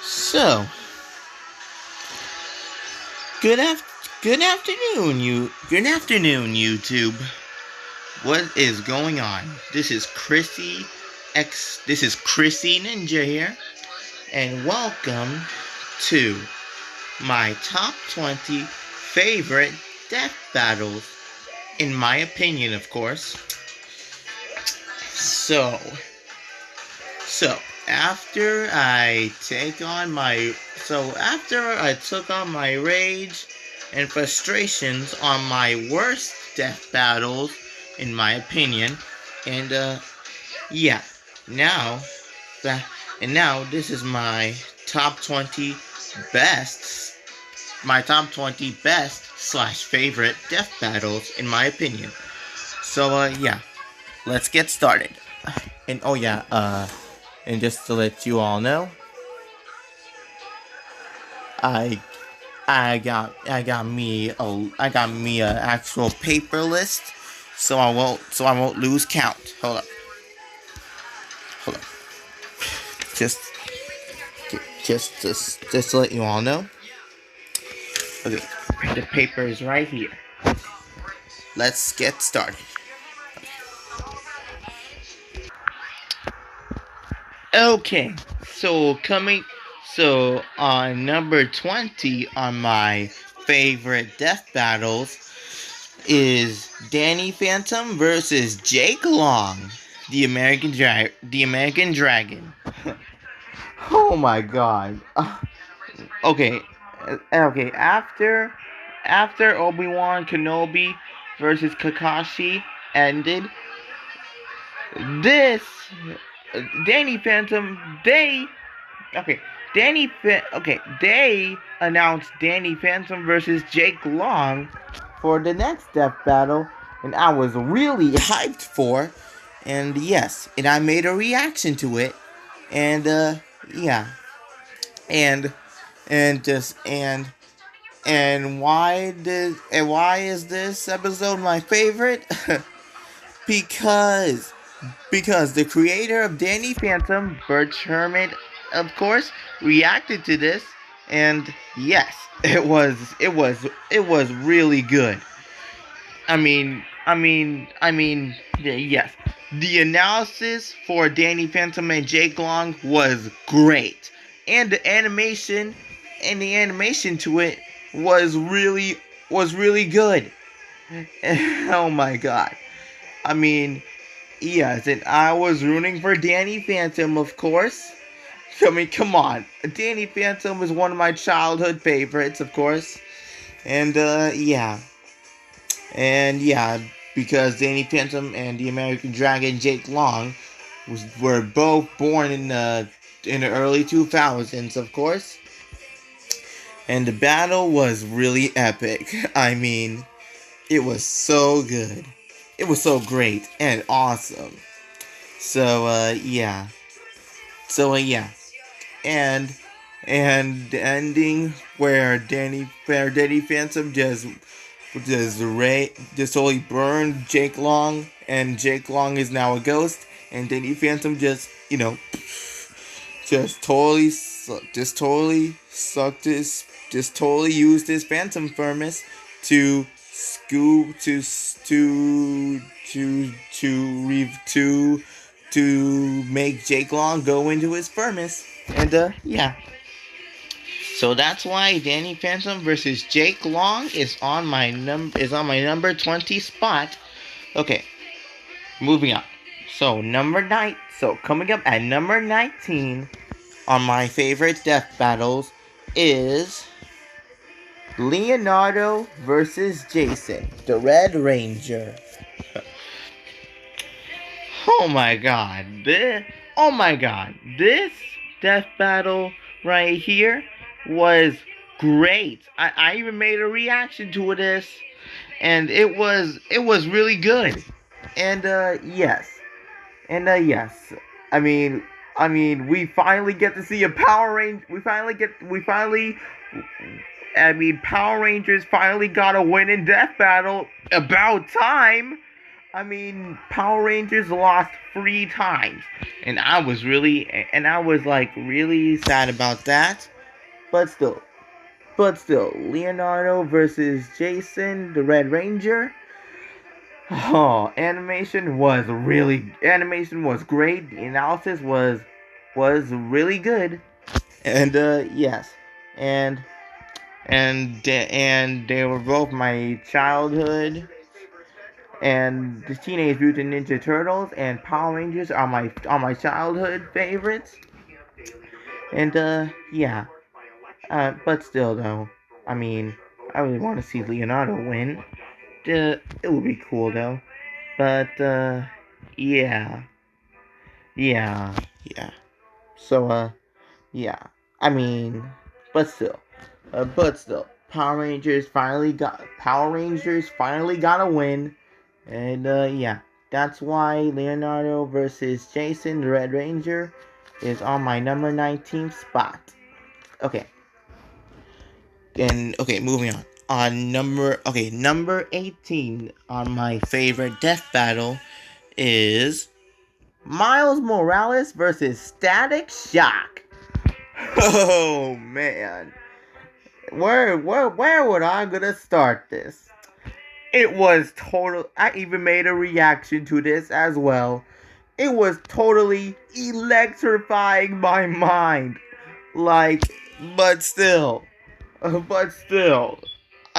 So, good afternoon, YouTube. What is going on? This is Chrissy Ninja here, and welcome to my top 20 favorite death battles, in my opinion, of course. So, so after I took on my rage and frustrations on my worst death battles, in my opinion, and yeah, now that and now this is top 20 best, my top 20 best slash favorite death battles, in my opinion. So yeah, let's get started. And oh yeah, and just to let you all know, I I got me a actual paper list, so I won't lose count. Hold up. Just to let you all know. Okay, the paper is right here. Let's get started. Okay, so on number 20 on my favorite death battles is Danny Phantom versus Jake Long, the American Dragon. Oh my god. Okay, okay. After Obi-Wan Kenobi versus Kakashi ended, this Danny Phantom they announced Danny Phantom versus Jake Long for the next death battle, and I was really hyped for. And yes, and I made a reaction to it, and yeah, and and just and why is this episode my favorite? because the creator of Danny Phantom, Bert Herman, of course, reacted to this, and yes, it was really good. Yes. The analysis for Danny Phantom and Jake Long was great, and the animation to it was really good. Oh my god! I mean, yes, and I was rooting for Danny Phantom, of course. I mean, come on, Danny Phantom was one of my childhood favorites, of course, and yeah. And yeah, because Danny Phantom and the American Dragon Jake Long were both born in the early 2000s, of course. And the battle was really epic. I mean, it was so good. It was so great and awesome. So yeah. And the ending where Danny Phantom just totally burned Jake Long, and Jake Long is now a ghost, and Danny Phantom just totally used his Phantom Furnace to scoop to make Jake Long go into his furnace, and yeah. So that's why Danny Phantom versus Jake Long is on my number 20 spot. Okay, moving on. So coming up at number 19 on my favorite death battles is Leonardo versus Jason, the Red Ranger. Oh my god, this death battle right here was great. I even made a reaction to this, and it was really good. And yes. I mean, we finally get to see a Power Ranger. Power Rangers finally got a win in death battle. About time. I mean, Power Rangers lost 3 times, and I was like really sad about that. But still, Leonardo versus Jason, the Red Ranger. Oh, animation was great. The analysis was really good, and yes, and and they were both my childhood. And the Teenage Mutant Ninja Turtles and Power Rangers are my childhood favorites. And yeah, but still though, I mean, I really want to see Leonardo win. It would be cool though. But yeah, yeah, yeah. So yeah. I mean, but still, Power Rangers finally got a win. And yeah, that's why Leonardo versus Jason, the Red Ranger, is on my number 19th spot. Okay. And okay, moving on. Number 18 on my favorite death battle is Miles Morales versus Static Shock. Oh man. Where would I gonna start this? It was total. I even made a reaction to this as well. It was totally electrifying my mind. Like, but still, I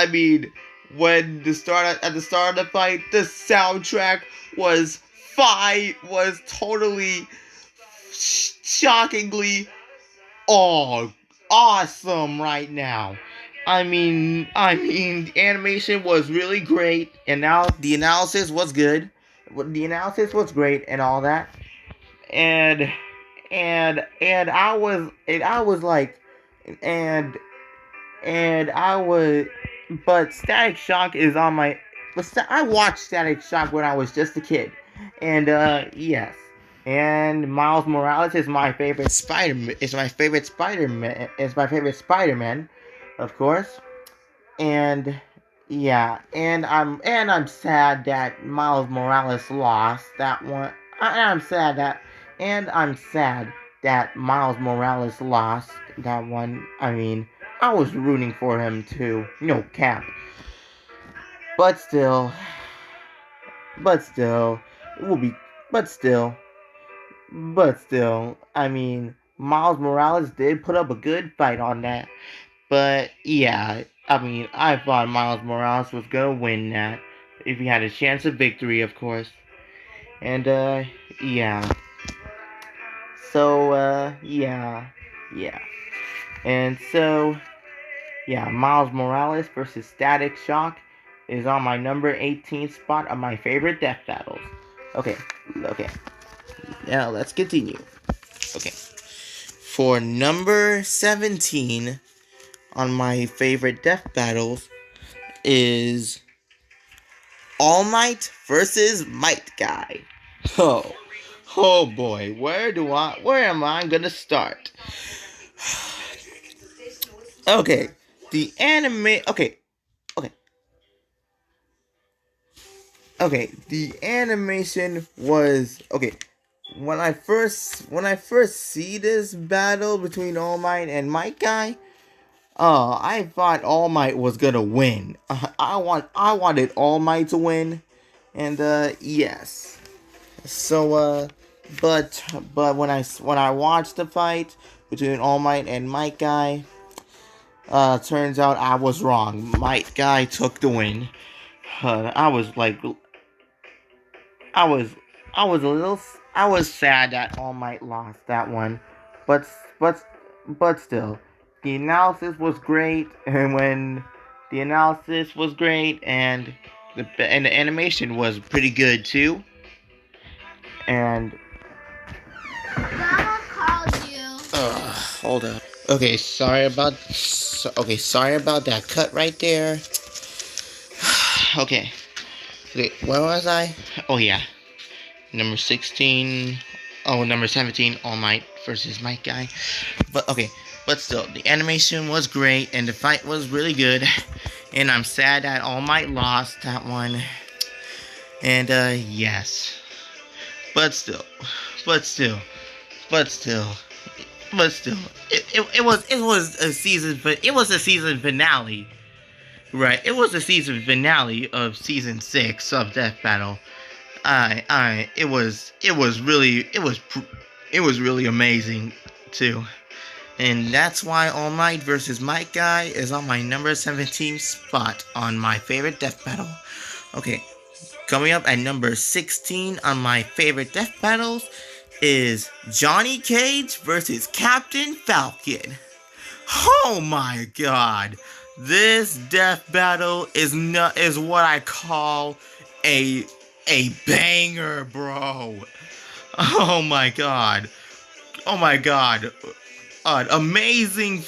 mean, at the start of the fight, the soundtrack was totally shockingly awesome right now. The animation was really great, and now the analysis was good. The analysis was great, and all that. And I was like, and I was, but Static Shock is on my. I watched Static Shock when I was just a kid, and yes. And Miles Morales is my favorite Spider-Man. Is my favorite Spider-Man, of course. And yeah, and I'm sad that Miles Morales lost that one. I'm sad that Miles Morales lost that one. I mean, I was rooting for him too. No cap. But still, it will be. But still. I mean, Miles Morales did put up a good fight on that. But yeah, I mean, I thought Miles Morales was gonna win that if he had a chance of victory, of course. And yeah. So yeah. And so yeah, Miles Morales versus Static Shock is on my number 18th spot of my favorite death battles. Okay. Now let's continue. Okay. For number 17 on my favorite death battles is All Might versus Might Guy. Oh boy, where am I gonna start? Okay, the animation was okay. When I first see this battle between All Might and Might Guy, I thought All Might was gonna win. I wanted All Might to win, and yes. So but when I watched the fight between All Might and Might Guy, turns out I was wrong. Might Guy took the win. I was like, I was sad that All Might lost that one, but still, the analysis was great, and the animation was pretty good too. And Mama called you. Hold up. Okay, sorry about that cut right there. Okay, where was I? Oh yeah. Number 16. Oh, number 17. All Might versus Might Guy. But still, the animation was great and the fight was really good. And I'm sad that All Might lost that one. And yes, but still, but still, but still, but still, it was a season, but it was a season finale, right? It was the season finale of season 6 of Death Battle. It was really amazing too. And that's why All Might versus Might Guy is on my number 17 spot on my favorite death battle. Okay, coming up at number 16 on my favorite death battles is Johnny Cage versus Captain Falcon. Oh my god. This death battle is what I call a banger, bro. Oh my god. Oh my god. Amazing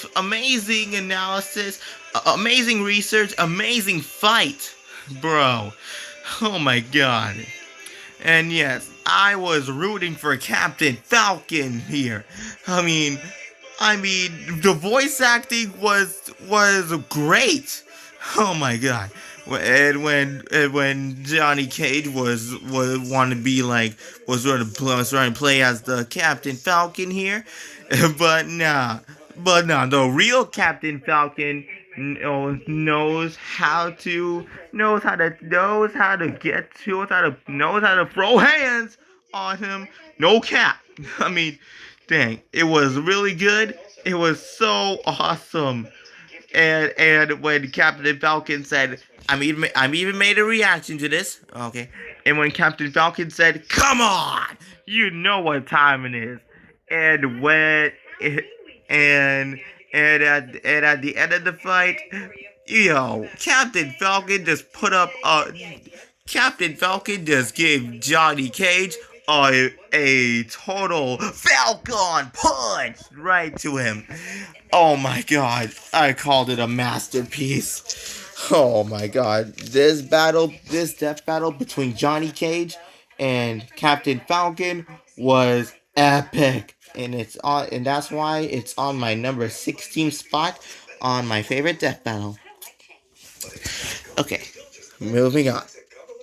analysis, amazing research, amazing fight, bro. Oh my god. And yes, I was rooting for Captain Falcon here. I mean, the voice acting was great. Oh my god. And when Johnny Cage was want to be like was trying to play as the Captain Falcon here, but nah, the real Captain Falcon knows how to throw hands on him. No cap. I mean, dang, it was really good. It was so awesome. And when Captain Falcon said, I'm even made a reaction to this. Okay. And when Captain Falcon said, "Come on, you know what time it is," and when and and at the end of the fight, Captain Falcon just gave Johnny Cage a total Falcon punch right to him. Oh my god, I called it a masterpiece. Oh my god, this death battle between Johnny Cage and Captain Falcon was epic. And that's why it's on my number 16 spot on my favorite death battle. Okay, moving on.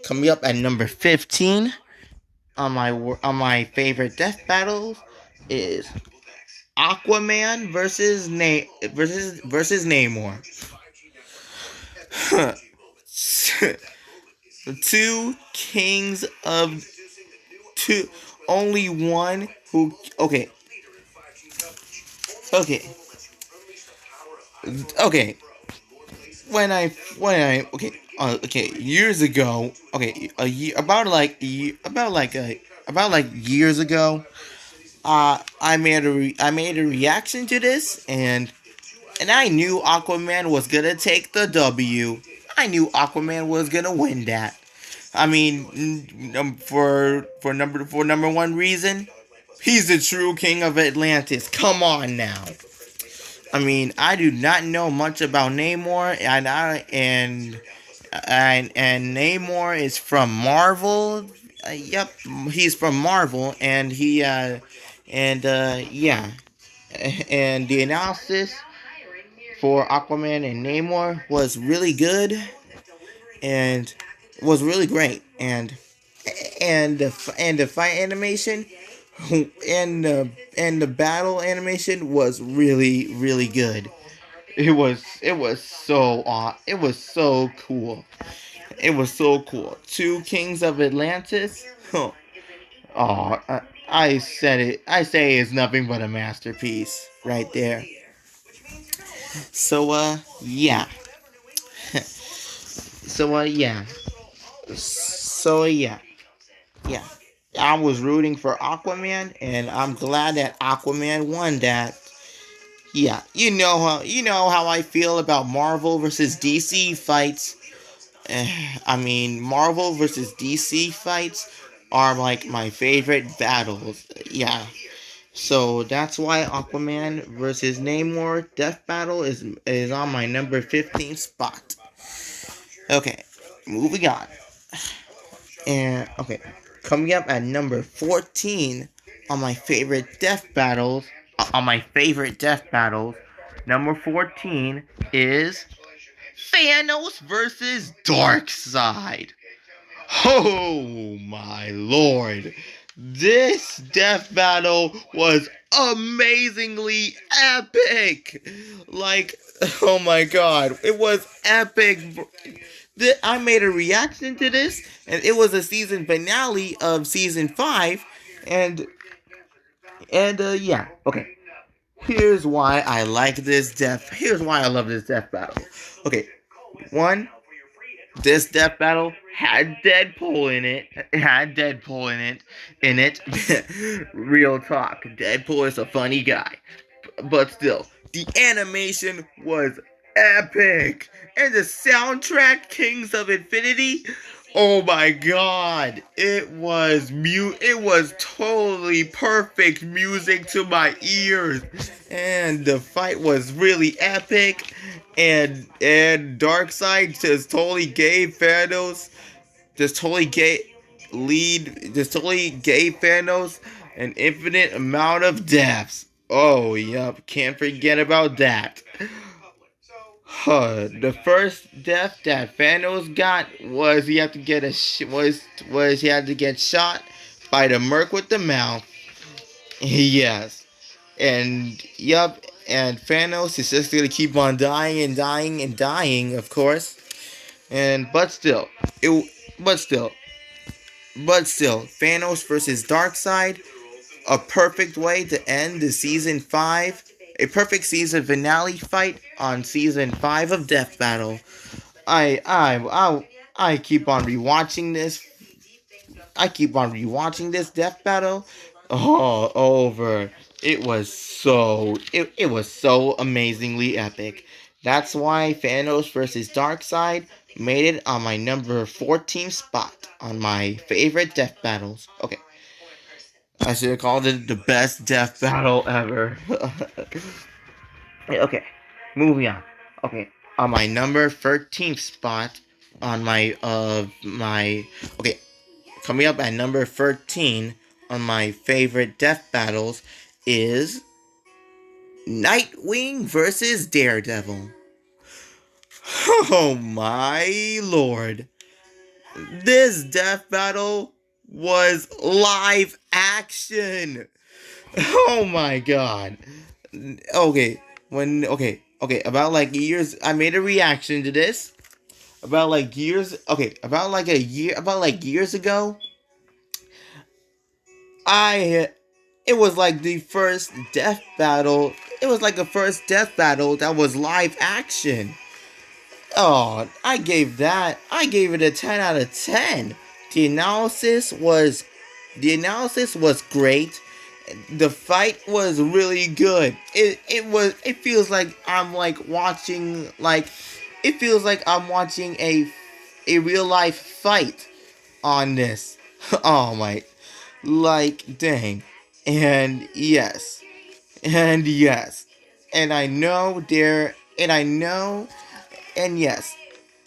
Coming up at number 15 on my favorite death battles is Aquaman versus Namor. The two kings of two, only one who. Okay, okay, okay. Okay, years ago. Okay, a year about like years ago. I made a reaction to this, and I knew Aquaman was gonna take the W. I knew Aquaman was gonna win that. I mean, for number one reason, he's the true king of Atlantis. Come on now. I mean, I do not know much about Namor, and Namor is from Marvel. Yep, he's from Marvel, and yeah, and the analysis for Aquaman and Namor was really good and was really great, and the fight animation and the battle animation was really good. It was so cool. It was so cool. Two Kings of Atlantis. Oh, I said it. I say it's nothing but a masterpiece right there. So yeah. So yeah. So yeah. I was rooting for Aquaman, and I'm glad that Aquaman won that. Yeah, you know how I feel about Marvel versus DC fights. I mean, Marvel versus DC fights are like my favorite battles. Yeah. So that's why Aquaman versus Namor Death Battle is on my number 15 spot. Okay, moving on. And okay, coming up at number 14 on my favorite death battles. Number 14 is Thanos versus Darkseid. Oh my lord. This death battle was amazingly epic. Like, oh my god, it was epic. I made a reaction to this, and it was a season finale of season 5, and yeah, okay. Here's why I like this death. Here's why I love this death battle. Okay, one, this death battle had Deadpool in it. It had Deadpool in it. Real talk. Deadpool is a funny guy. But still, the animation was epic. And the soundtrack, Kings of Infinity, oh my god. It was totally perfect music to my ears. And the fight was really epic. And Darkseid just totally gave Thanos an infinite amount of deaths. Oh, yup, can't forget about that. The first death that Thanos got was he had to get shot by the Merc with the mouth. Yes, and yup, and Thanos is just gonna keep on dying and dying and dying, of course. And it but still, Thanos versus Darkseid, a perfect way to end the season 5, a perfect season finale fight on season 5 of Death Battle. I keep on rewatching this. Death Battle all over. It was so amazingly epic. That's why Thanos versus Darkseid made it on my number 14 spot on my favorite death battles. Okay. I should have called it the best death battle ever. Okay, moving on. Okay, on my number 13th spot on my okay, coming up at number 13 on my favorite death battles is Nightwing versus Daredevil. Oh my lord. This death battle was live action. Oh my god. About like years, I made a reaction to this. About like years ago, I, it was like the first death battle, it was like the first death battle that was live action. Oh, I gave it a 10 out of 10. The analysis was great. The fight was really good. It feels like I'm watching a real life fight on this. Oh my, like dang. And yes. And yes. And I know there and I know and yes.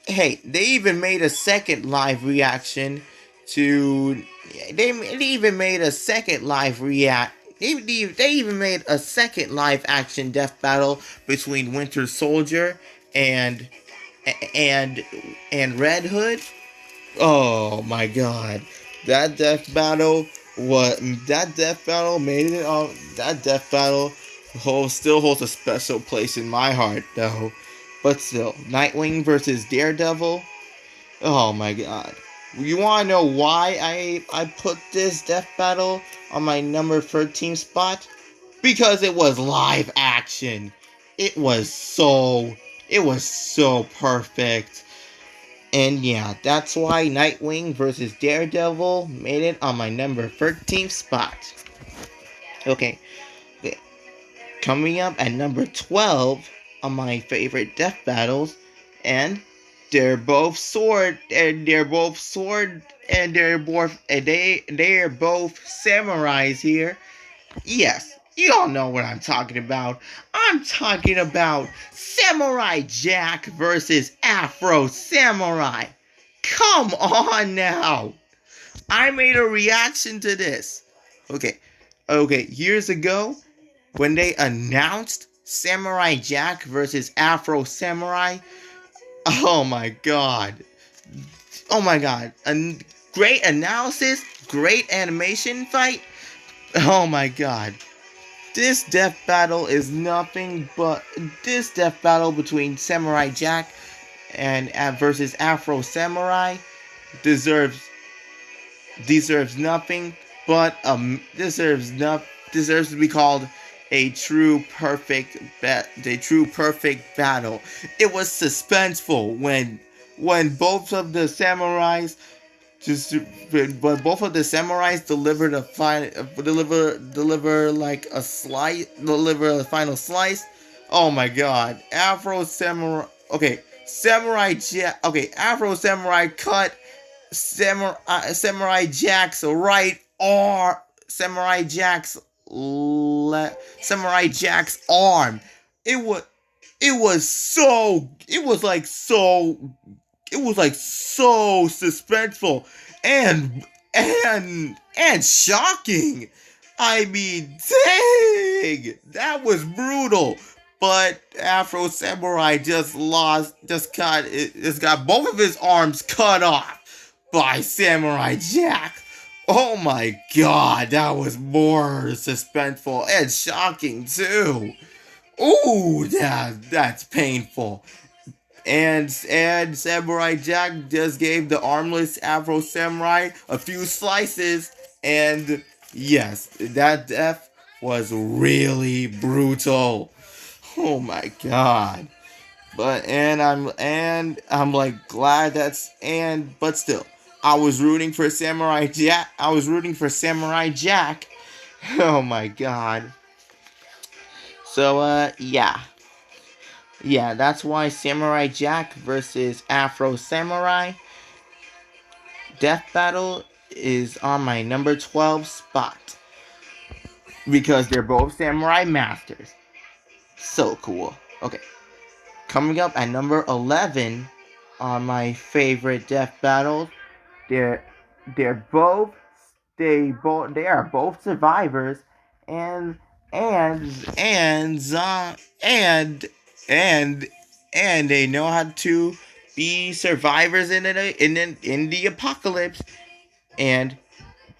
Hey, they even made a second live reaction to. They even made a second live react. They even made a second live action death battle between Winter Soldier and and Red Hood. Oh my god, that death battle made it on. That death battle still holds a special place in my heart, though. But still, Nightwing versus Daredevil. Oh my god. You want to know why I put this death battle on my number 13 spot? Because it was live action. It was so perfect. And yeah, that's why Nightwing versus Daredevil made it on my number 13th spot. Okay. Coming up at number 12 on my favorite death battles, and they're both they're both samurais here. Yes, you all know what I'm talking about. I'm talking about Samurai Jack versus Afro Samurai. Come on now. I made a reaction to this. Okay, years ago, when they announced Samurai Jack versus Afro Samurai, oh my god. Oh my god, a great analysis, great animation fight. Oh my god. This death battle is nothing but this death battle between Samurai Jack and versus Afro Samurai deserves nothing but deserves to be called a true perfect battle. It was suspenseful when both of the samurais just but both of the samurais delivered a deliver a final slice. Oh my god. Afro Samurai cut Samurai Jack's right arm. Samurai Jack's arm. It was so suspenseful and shocking. I mean, dang, that was brutal. But Afro Samurai just got both of his arms cut off by Samurai Jack. Oh my god, that was more suspenseful and shocking too. Ooh, that's painful. And Samurai Jack just gave the armless Afro Samurai a few slices, and yes, that death was really brutal. Oh my god. I'm like glad but still, I was rooting for Samurai Jack. Oh my god. So yeah. Yeah, that's why Samurai Jack versus Afro Samurai Death Battle is on my number 12 spot. Because they're both samurai masters. So cool. Okay. Coming up at number 11 on my favorite death battles, they are both survivors and they know how to be survivors in the apocalypse. And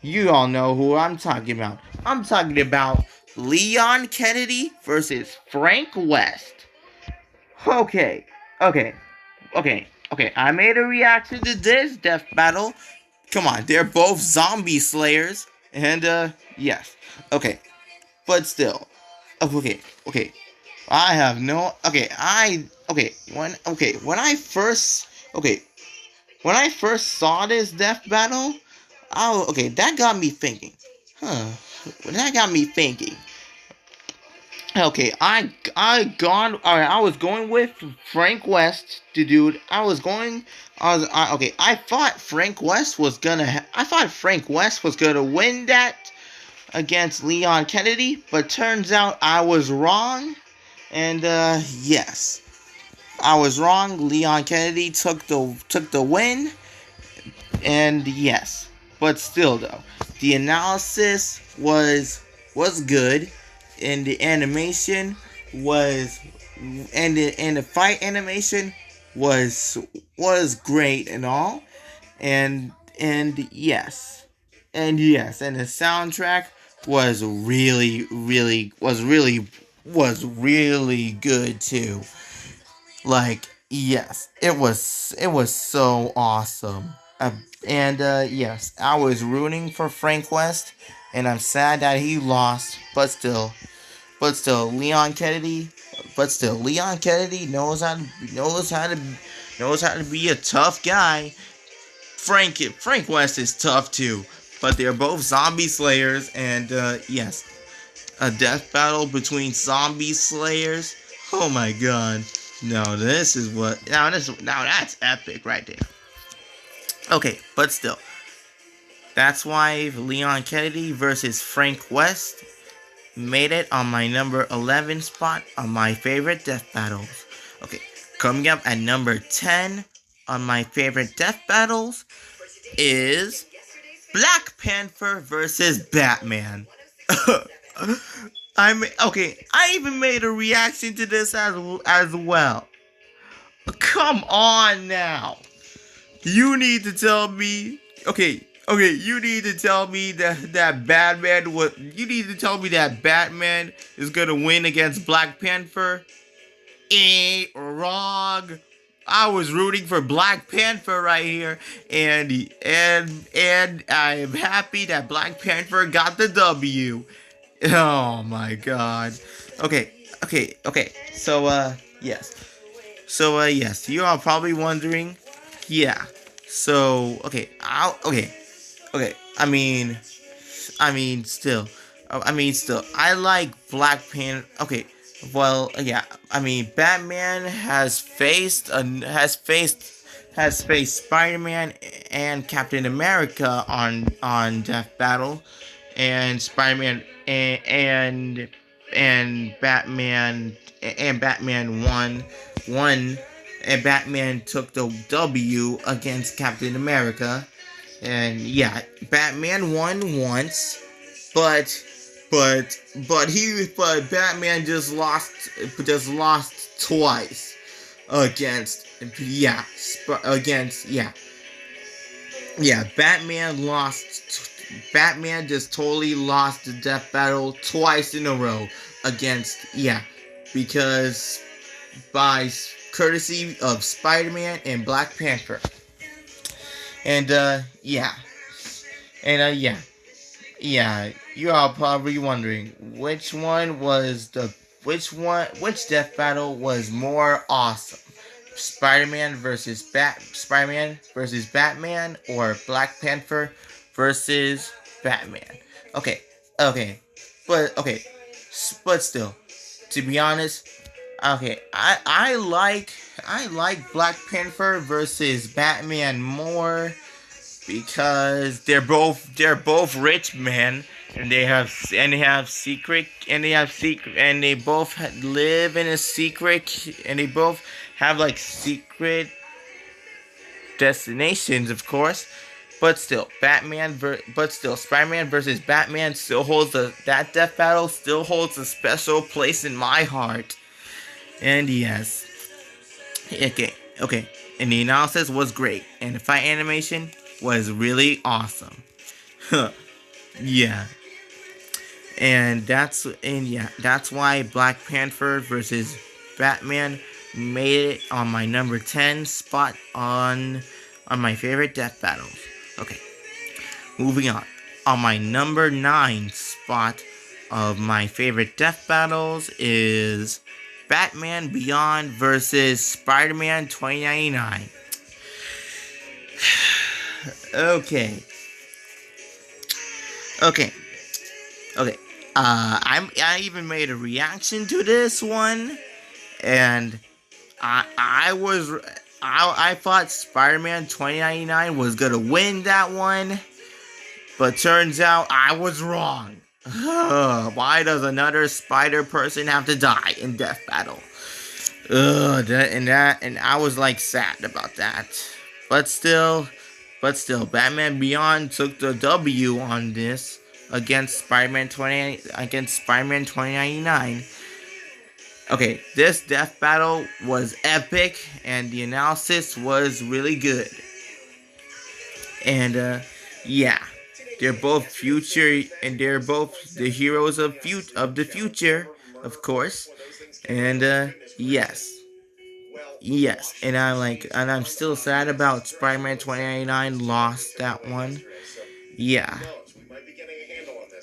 you all know who I'm talking about. I'm talking about Leon Kennedy versus Frank West. Okay. I made a reaction to this death battle. Come on, they're both zombie slayers. And yes. Okay. But still. Okay. I have no when I first saw this death battle, that got me thinking. That got me thinking. Okay, I was going with Frank West, the dude. I thought Frank West was gonna win that against Leon Kennedy, but turns out I was wrong. And yes, I was wrong. Leon Kennedy took the win. And yes, but still though, the analysis was good, and the animation was and the fight animation was great and all, and yes, and the soundtrack was really good too. Like, yes, it was so awesome. Yes, I was rooting for Frank West, and I'm sad that he lost. But still, Leon Kennedy knows how to be a tough guy. Frank West is tough too, but they're both zombie slayers, and yes, a death battle between zombie slayers. Oh my god. Now that's epic right there. Okay, but still, that's why Leon Kennedy versus Frank West made it on my number 11 spot on my favorite death battles. Okay, coming up at number 10 on my favorite death battles is Black Panther versus Batman. I even made a reaction to this as well. Come on now. You need to tell me. Okay, you need to tell me that Batman was. You need to tell me that Batman is gonna win against Black Panther. Wrong. I was rooting for Black Panther right here, and I am happy that Black Panther got the W. Oh my God. Okay. Yes. Yes, you are probably wondering. Yeah. So, okay. Still, I like Black Panther. Okay, well, yeah. Batman has faced Spider-Man and Captain America on Death Battle, and Spider-Man and Batman won, and Batman took the W against Captain America. And yeah, Batman won once, but Batman just lost twice against Batman just totally lost the death battle twice in a row against because by courtesy of Spider-Man and Black Panther. And you're all probably wondering which death battle was more awesome. Spider-Man versus Batman, or Black Panther versus Batman. But still, to be honest, I like Black Panther versus Batman more because they're both rich men, and they both live in a secret, and they both have like secret destinations, of course. But still, Spider-Man versus Batman still holds that death battle still holds a special place in my heart. And yes, okay, and the analysis was great, and the fight animation was really awesome. Yeah. And that's why Black Panther versus Batman made it on my number 10 spot on my favorite death battles. Okay, moving on. On my number 9 spot of my favorite death battles is Batman Beyond versus Spider-Man 2099. Okay. I even made a reaction to this one, and I thought Spider-Man 2099 was gonna win that one, but turns out I was wrong. Why does another spider person have to die in death battle? And I was like sad about that. But still, Batman Beyond took the W on this against Spider-Man 2099. Okay, this death battle was epic, and the analysis was really good. And they're both they're both the heroes of the future, of course. And yes, and I'm still sad about Spider-Man 2099 lost that one. Yeah.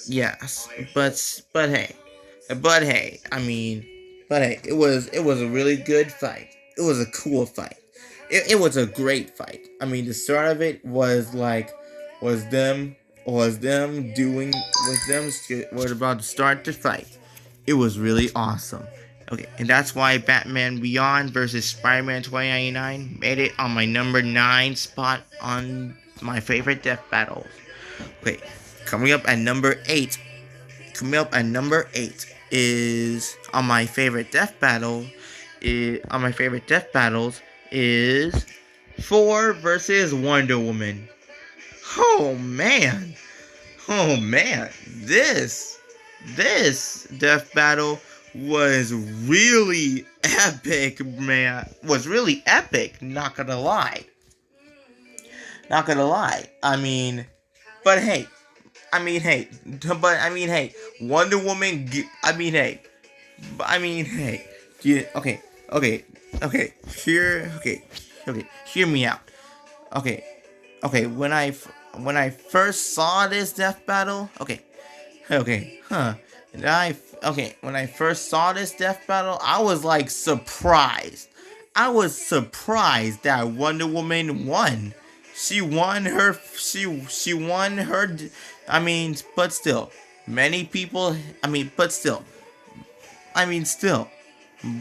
Yes, but hey, it was a really good fight. It was a cool fight. It was a great fight. The start of it was them was about to start the fight. It was really awesome. Okay, and that's why Batman Beyond versus Spider-Man 2099 made it on my number 9 spot on my favorite death battles. Okay, coming up at number 8 is on my favorite death battles is Thor versus Wonder Woman. Oh man, this death battle was really epic, man. Was really epic, not gonna lie. Not gonna lie. I mean, but hey, hey, Wonder Woman. Hey. Yeah, okay, okay. Hear me out. Okay, okay. When I first saw this death battle, okay, huh. When I first saw this death battle, I was like surprised. I was surprised that Wonder Woman won. She won her. But still, many people. Still,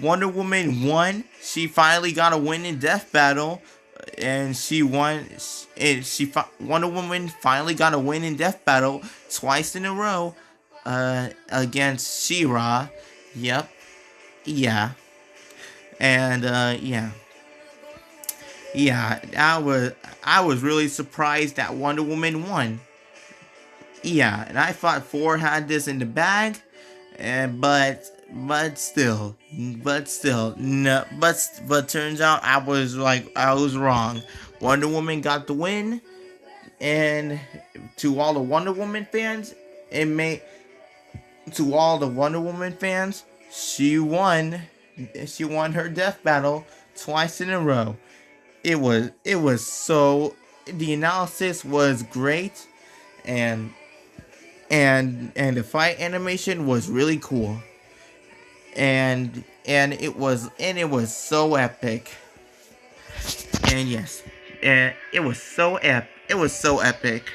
Wonder Woman won. She finally got a win in death battle, and she won. And Wonder Woman finally got a win in death battle twice in a row, against She-Ra. Yep, yeah, and yeah. I was really surprised that Wonder Woman won. Yeah, and I thought Thor had this in the bag, and but still, no, but turns out I was wrong. Wonder Woman got the win, and to all the Wonder Woman fans, it may to all the Wonder Woman fans, she won. She won her death battle twice in a row. It was so the analysis was great, and the fight animation was really cool, and it was so epic. And yes, and it was so epic.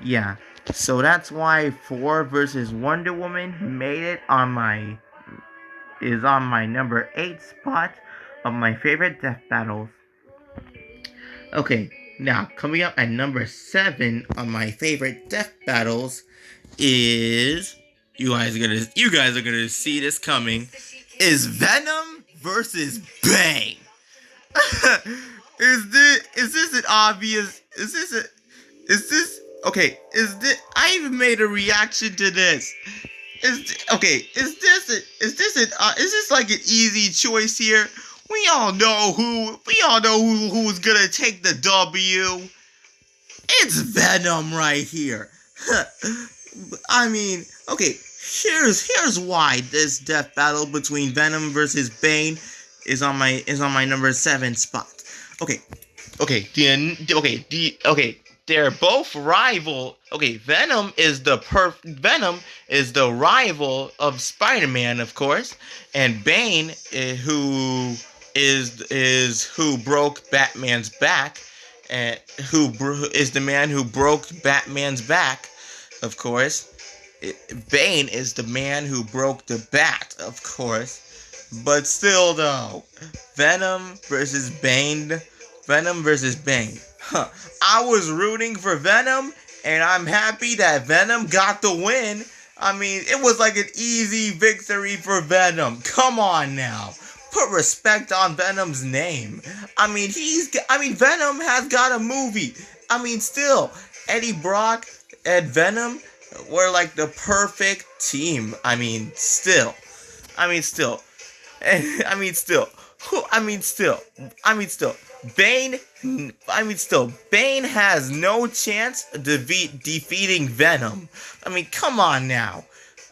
Yeah. So that's why Thor versus Wonder Woman made it on my number 8 spot of my favorite death battles. Okay, now coming up at number 7 on my favorite death battles is you guys are gonna see this coming, is Venom versus Bane. Is this an obvious is this okay, I even made a reaction to this. Is this like an easy choice here? We all know who's gonna take the W. It's Venom right here. Okay, here's why this death battle between Venom versus Bane is on my number 7 spot. Okay, they're both rival. Okay, Venom is the rival of Spiderman, of course, and Bane, who broke Batman's back, and is the man who broke Batman's back, of course. Bane is the man who broke the bat, of course. But still, though, Venom versus Bane. Huh. I was rooting for Venom, and I'm happy that Venom got the win. It was like an easy victory for Venom. Come on now. Put respect on Venom's name. Venom has got a movie. Still, Eddie Brock and Venom were like the perfect team. Still. Bane. Bane has no chance of defeating Venom. Come on now.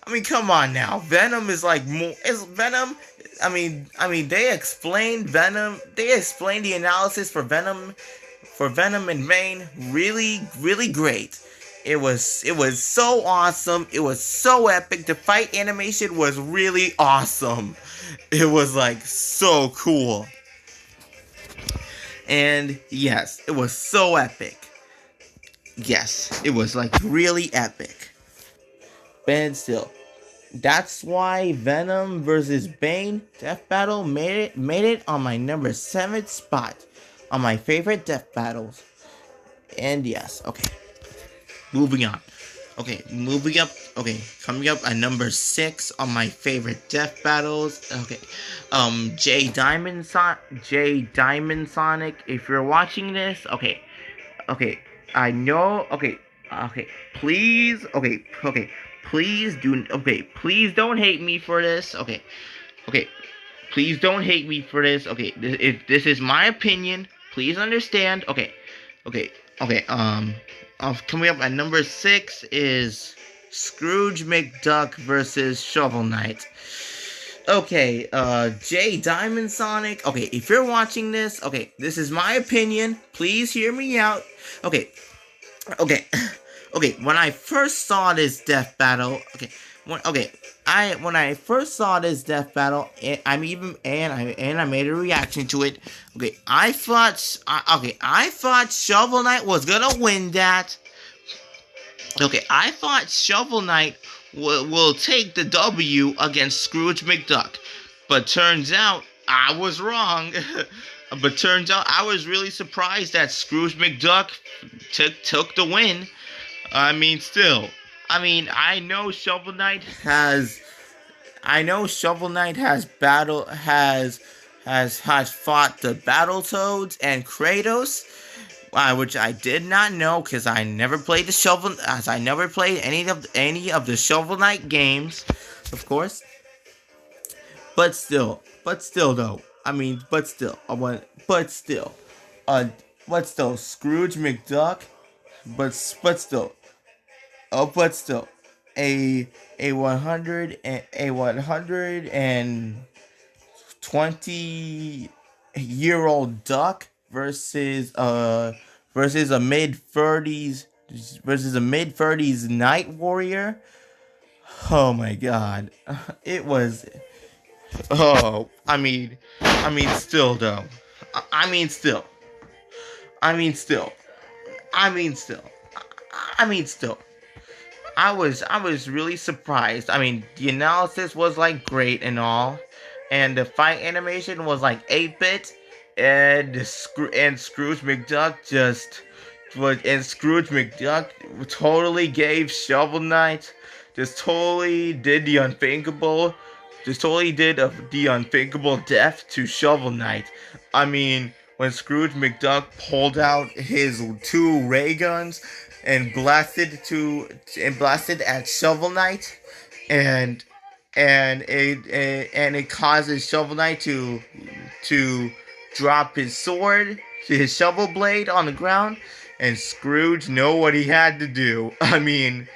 Venom is like more. Is Venom? They explained Venom. They explained the analysis for Venom and Bane really, really great. It was so awesome. It was so epic. The fight animation was really awesome. It was like so cool. And yes, it was so epic. Yes, it was like really epic. But still, that's why Venom versus Bane death battle made it on my number 7 spot on my favorite death battles. And yes, okay. Moving on. Coming up at number 6 on my favorite death battles. Okay. Diamond Sonic, if you're watching this, okay. I know, please don't hate me for this. Please don't hate me for this. If this is my opinion, please understand. Okay, coming up at number 6 is Scrooge McDuck versus Shovel Knight. Okay, Jay Diamond Sonic. Okay, if you're watching this, okay, this is my opinion. Please hear me out. Okay, okay, okay. When I first saw this death battle, when I first saw this death battle, I made a reaction to it. I thought Shovel Knight was gonna win that. Okay, I thought Shovel Knight will take the W against Scrooge McDuck, but turns out I was wrong. But turns out I was really surprised that Scrooge McDuck took the win. I mean, still, I know Shovel Knight has has fought the Battletoads and Kratos, which I did not know because I never played any of the Shovel Knight games, of course. But still though, uh, Scrooge McDuck, but still, but still, a 120-year-old duck versus a mid 30s night warrior. Oh my god. It was oh still though. I mean still. I mean still. I mean still. I mean still. I was really surprised. I mean, the analysis was like great and all, and the fight animation was like 8-bit, and Scrooge McDuck totally gave Shovel Knight, totally did the unthinkable, the unthinkable death to Shovel Knight. I mean, when Scrooge McDuck pulled out his 2 ray guns and blasted at Shovel Knight, and it causes Shovel Knight to drop his shovel blade on the ground, and Scrooge know what he had to do. I mean,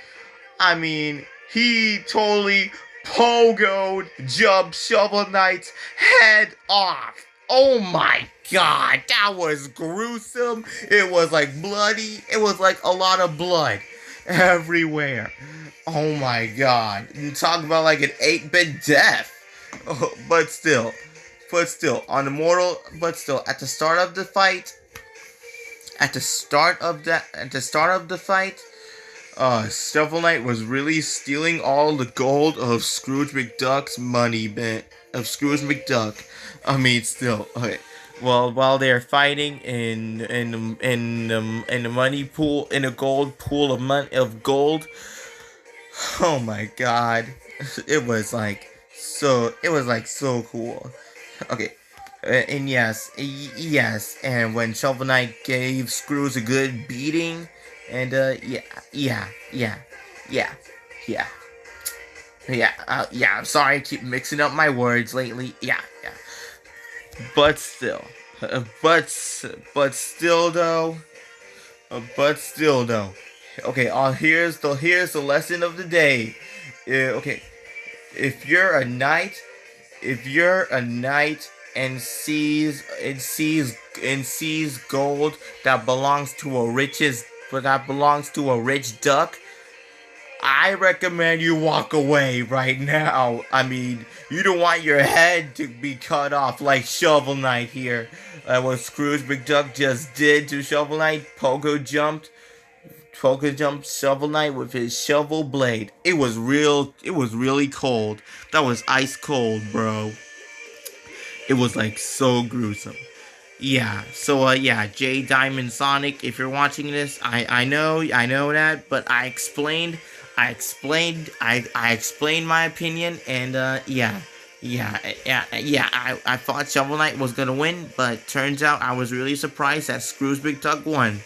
he totally pogoed jumped Shovel Knight's head off. Oh my god, that was gruesome. It was like bloody. It was like a lot of blood everywhere. Oh my god. You talk about like an 8-bit death. Oh, but still, on the mortal, at the start of the fight, Shovel Knight was really stealing all the gold of Scrooge McDuck's money bit of Scrooge McDuck. I mean, still, okay. Well, while they're fighting in the money pool, in a gold pool of gold. Oh my god, it was like so cool. Okay. And yes, and when Shovel Knight gave Scrooge a good beating, and yeah. I'm sorry, I keep mixing up my words lately. Yeah. But still, but still though. Okay, here's the lesson of the day. Okay, if you're a knight and sees gold that belongs to a rich duck, I recommend you walk away right now. I mean, you don't want your head to be cut off like Shovel Knight here. What Scrooge McDuck just did to Shovel Knight, pogo jumped Shovel Knight with his shovel blade. It was really cold. That was ice cold, bro. It was like so gruesome. Yeah, so J Diamond Sonic, if you're watching this, I know that, but I explained my opinion, and I thought Shovel Knight was gonna win, but turns out I was really surprised that Scrooge McDuck won,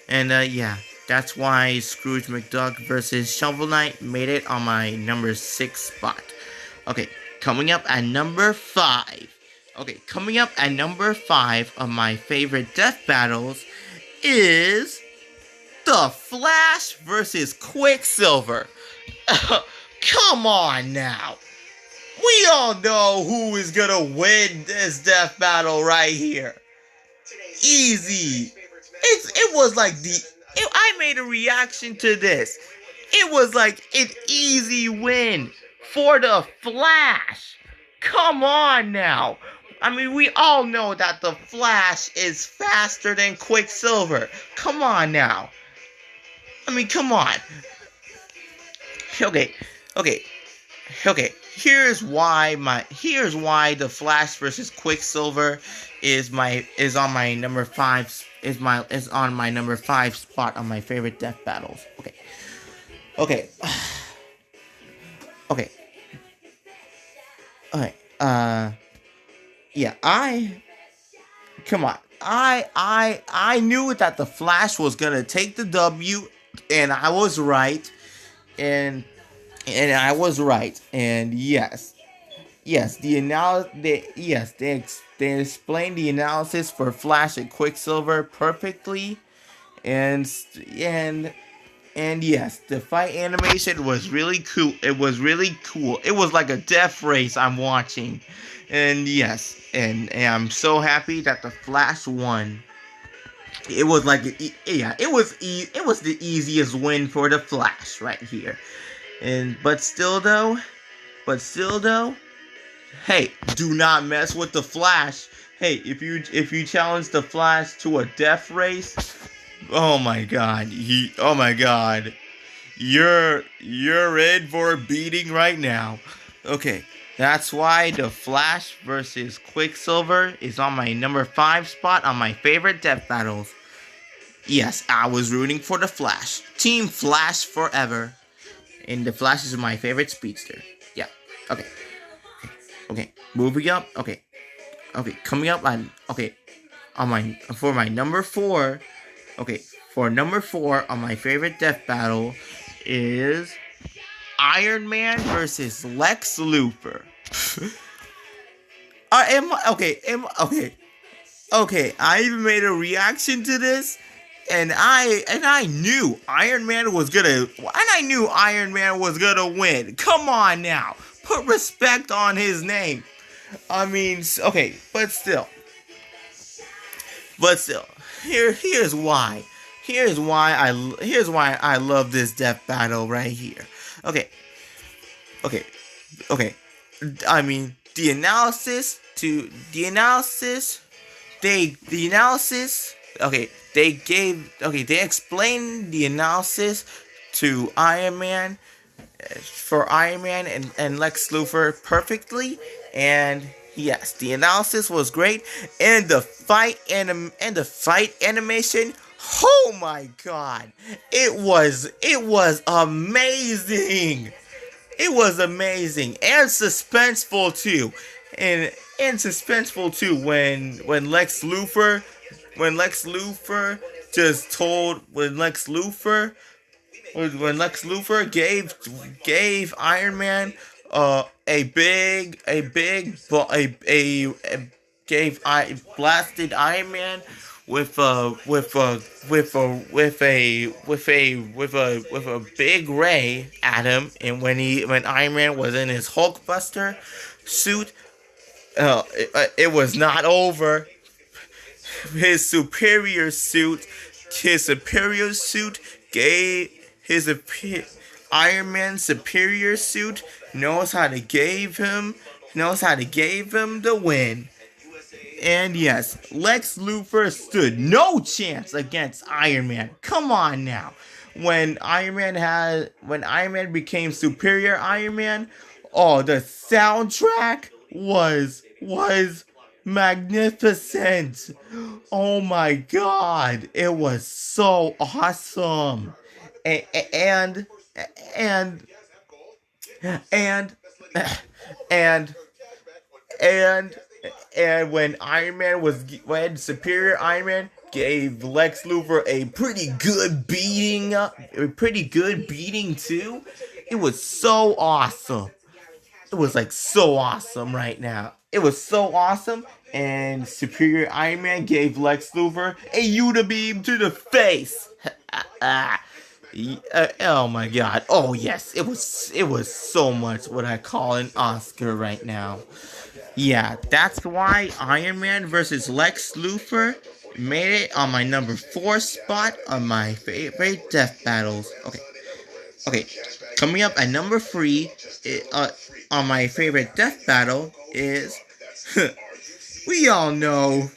and that's why Scrooge McDuck versus Shovel Knight made it on my number 6 spot. Okay, coming up at number 5. Coming up at number 5 of my favorite death battles is The Flash versus Quicksilver. Come on now. We all know who is gonna win this death battle right here. Easy. It was like I made a reaction to this. It was like an easy win for the Flash. Come on now. I mean, we all know that the Flash is faster than Quicksilver. Come on now. I mean, come on. Okay. Here's why the Flash versus Quicksilver is on my number 5 spot on my favorite death battles. Okay. Yeah, come on. I knew that the Flash was gonna take the W, and I was right, and I was right, and yes, they explained the analysis for Flash and Quicksilver perfectly, and yes, the fight animation was really cool. It was really cool. It was like a death race I'm watching. And yes, and I'm so happy that the Flash won. It was like, it was the easiest win for the Flash right here. But still though, hey, do not mess with the Flash. Hey, if you challenge the Flash to a death race, oh my god, you're in for a beating right now. Okay. That's why the Flash versus Quicksilver is on my number 5 spot on my favorite death battles. Yes, I was rooting for the Flash. Team Flash forever. And the Flash is my favorite speedster. Yeah. Okay. Moving up. Okay. Coming up on for my number 4. Okay. For number 4 on my favorite death battle is Iron Man versus Lex Luthor. I even made a reaction to this, and I knew Iron Man was gonna win. Come on now, put respect on his name. I mean, okay, but still, here's why I love this death battle right here. Okay. I mean, they explained the analysis to Iron Man, for Iron Man and Lex Luthor perfectly, and yes, the analysis was great, and the fight animation, oh my god, it was amazing. It was amazing and suspenseful too, and suspenseful too when Lex Luthor gave Iron Man blasted Iron Man with a big ray at him, and when Iron Man was in his Hulkbuster suit, it was not over. Iron Man's superior suit knows how to give him the win. And yes, Lex Luthor stood no chance against Iron Man. Come on now. When Iron Man became Superior Iron Man, oh, the soundtrack was magnificent. Oh my god, it was so awesome. And when Superior Iron Man gave Lex Luthor a pretty good beating too, it was so awesome. it was like so awesome right now. It was so awesome, and Superior Iron Man gave Lex Luthor a Uda beam to the face. Oh my god. Oh yes, it was so much what I call an Oscar right now. Yeah, that's why Iron Man versus Lex Luthor made it on my number 4 spot on my favorite death battles. Okay. Okay, coming up at number 3 on my favorite death battle is we all know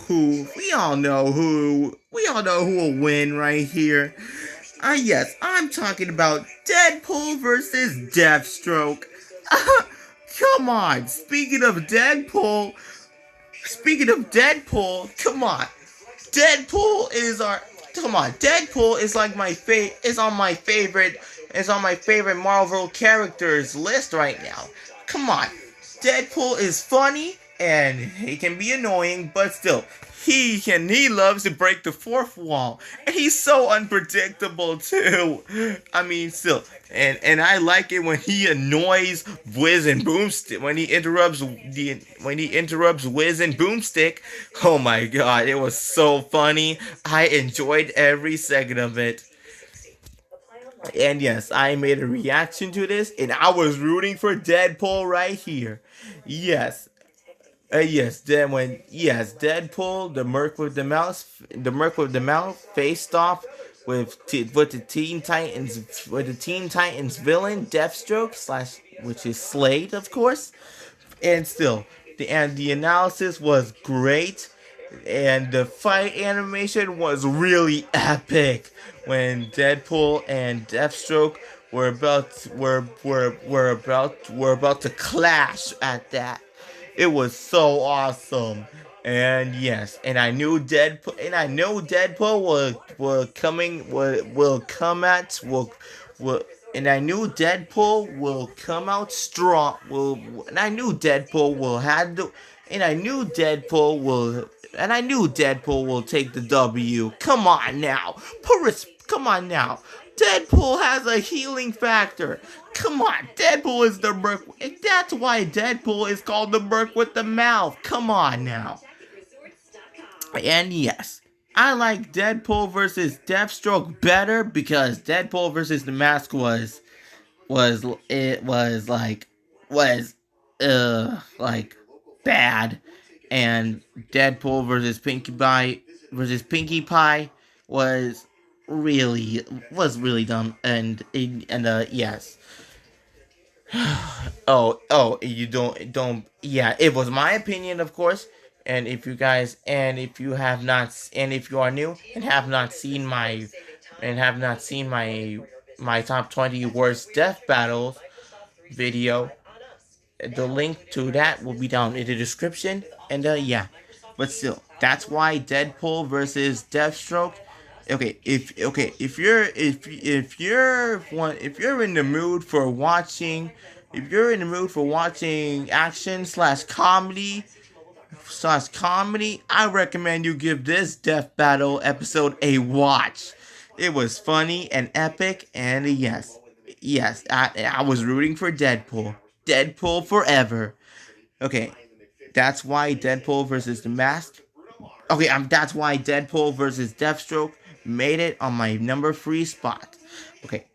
who will win right here. Yes, I'm talking about Deadpool versus Deathstroke. Come on, speaking of Deadpool, come on. Deadpool is our come on. Deadpool is like is on my favorite Marvel characters list right now. Come on. Deadpool is funny and he can be annoying, but still he loves to break the fourth wall, and he's so unpredictable too. I mean, still, and I like it when he annoys Wiz and Boomstick when he interrupts Wiz and Boomstick. Oh my god, it was so funny. I enjoyed every second of it. And yes, I made a reaction to this, and I was rooting for Deadpool right here. Yes, Deadpool, the Merc with the mouth, faced off with the Teen Titans villain Deathstroke slash, which is Slade, of course, and still the analysis was great, and the fight animation was really epic when Deadpool and Deathstroke were about to clash at that. It was so awesome. And yes, and I knew Deadpool will and I knew Deadpool will come out strong. And I knew Deadpool will have the and I knew Deadpool will take the W. Come on now. Come on now. Deadpool has a healing factor. Come on, Deadpool is the Merc. That's why Deadpool is called the Merc with the mouth. Come on now. And yes, I like Deadpool versus Deathstroke better because Deadpool versus the Mask was like bad, and Deadpool versus Pinkie Pie was really dumb, and yes. You don't. Yeah, it was my opinion, of course. And if you are new and have not seen my top 20 worst death battles video, the link to that will be down in the description. And yeah, but still, that's why Deadpool versus Deathstroke. If you're in the mood for watching, action slash comedy, I recommend you give this Death Battle episode a watch. It was funny and epic, and I was rooting for Deadpool. Deadpool forever. Okay, that's why Deadpool versus the Mask. Okay, that's why Deadpool versus Deathstroke made it on my number 3 spot. Okay,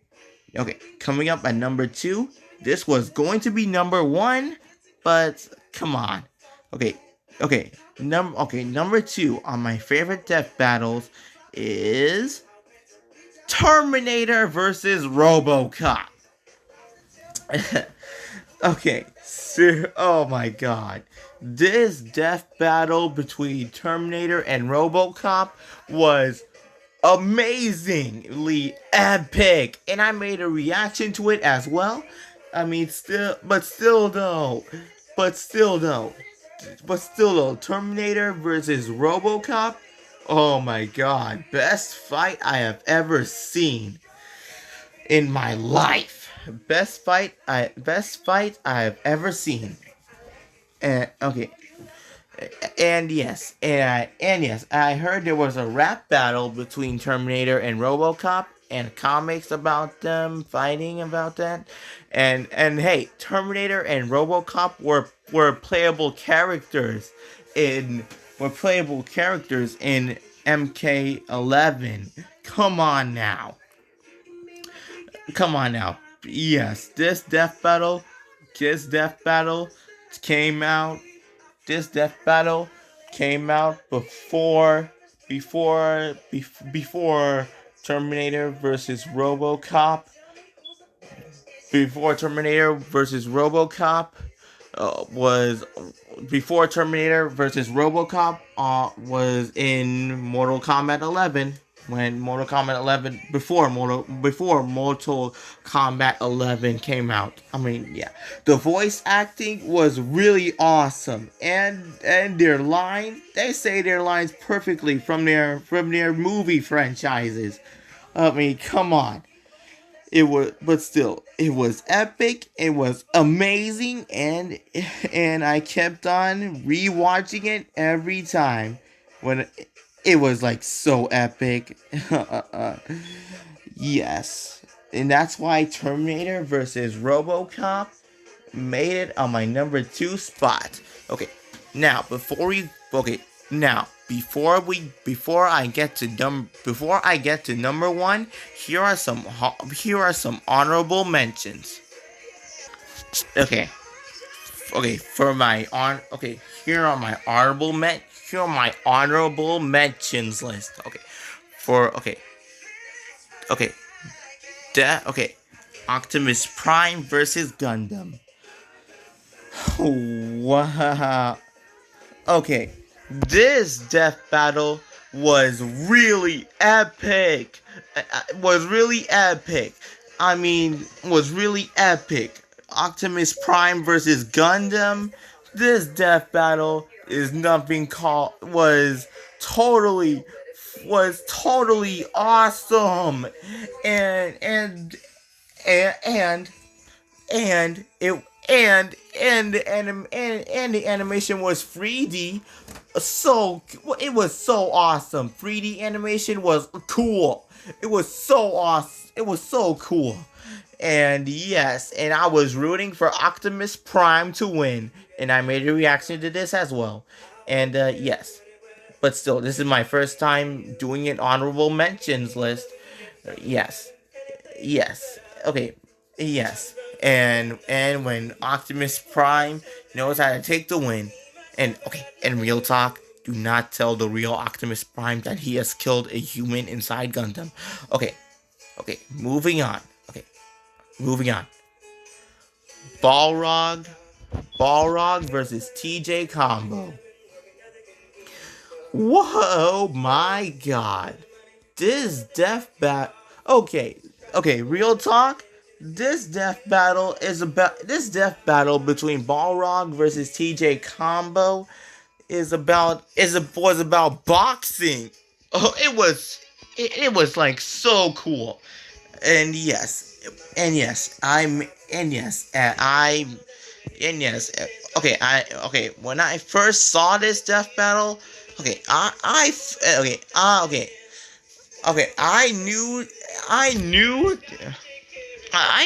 coming up at number 2. This was going to be number 1, but come on. Number 2 on my favorite death battles is Terminator versus Robocop. Oh my god. This death battle between Terminator and Robocop was amazingly epic, and I made a reaction to it as well. I mean, still though, Terminator versus Robocop. Oh my god, best fight I have ever seen in my life. Best fight I have ever seen. And I heard there was a rap battle between Terminator and Robocop, and comics about them fighting about that. And hey, Terminator and RoboCop were playable characters in MK11. Come on now. Come on now. Yes, this death battle came out. This death battle came out before Terminator versus RoboCop. Before Terminator versus RoboCop was before Terminator versus RoboCop was in Mortal Kombat 11. When Mortal Kombat 11 before Mortal Kombat 11 came out. I mean, yeah, the voice acting was really awesome, and they say their lines perfectly from their movie franchises. I mean, come on. It was epic. It was amazing, and I kept on rewatching it every time when it was like so epic. Yes, and that's why Terminator versus RoboCop made it on my number 2 spot. Okay, now before I get to number 1, here are some honorable mentions. Okay. Here are my honorable mentions list. For okay. Okay. Okay. Optimus Prime versus Gundam. Wow. Okay, this death battle was really epic. Was really epic. Optimus Prime versus Gundam. This death battle is nothing called was totally awesome, and and it and the animation was 3D. So it was so awesome. 3D animation was cool. It was so awesome. It was so cool. And yes, and I was rooting for Optimus Prime to win, and I made a reaction to this as well. And yes, but still, this is my first time doing an honorable mentions list. Yes, yes, okay, yes, and when Optimus Prime knows how to take the win, and okay, and real talk, do not tell the real Optimus Prime that he has killed a human inside Gundam. Okay, moving on. Moving on. Balrog versus TJ combo. Whoa, my God. This death battle. Okay, real talk. This death battle between Balrog versus TJ combo was about boxing. Oh, it was like so cool. And yes, when I first saw this death battle, I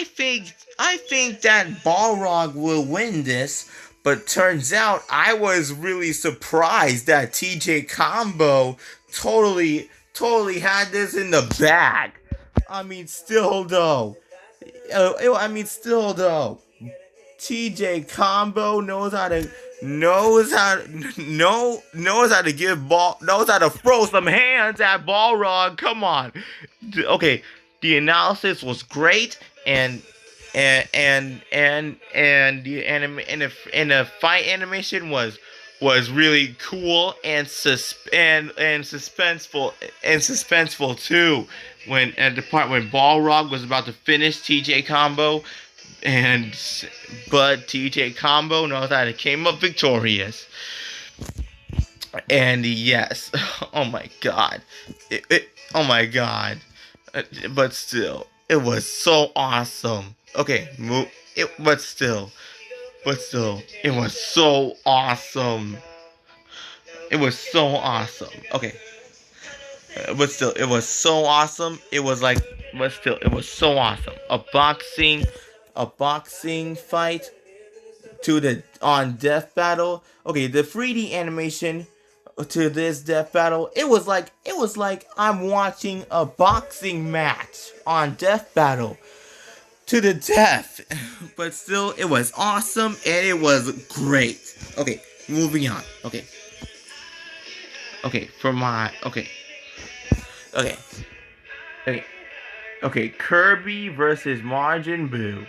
think that Balrog will win this, but turns out I was really surprised that TJ Combo totally had this in the bag. I mean, still though, TJ Combo knows how to throw some hands at Balrog. Come on, okay. The analysis was great, and the fight animation was really cool and suspenseful too. When at the part when Balrog was about to finish TJ Combo, but TJ Combo knows how to came up victorious. And yes, oh my God, but still, it was so awesome. Okay, but still, it was so awesome. It was so awesome. Okay. But still, it was so awesome. It was like but still, it was so awesome. A boxing fight to the on Death Battle. Okay, the 3D animation to this Death Battle, it was like I'm watching a boxing match on Death Battle to the death. But still, it was awesome and it was great. Okay, moving on. Okay, for my okay, okay, okay. Kirby versus Margin Boo.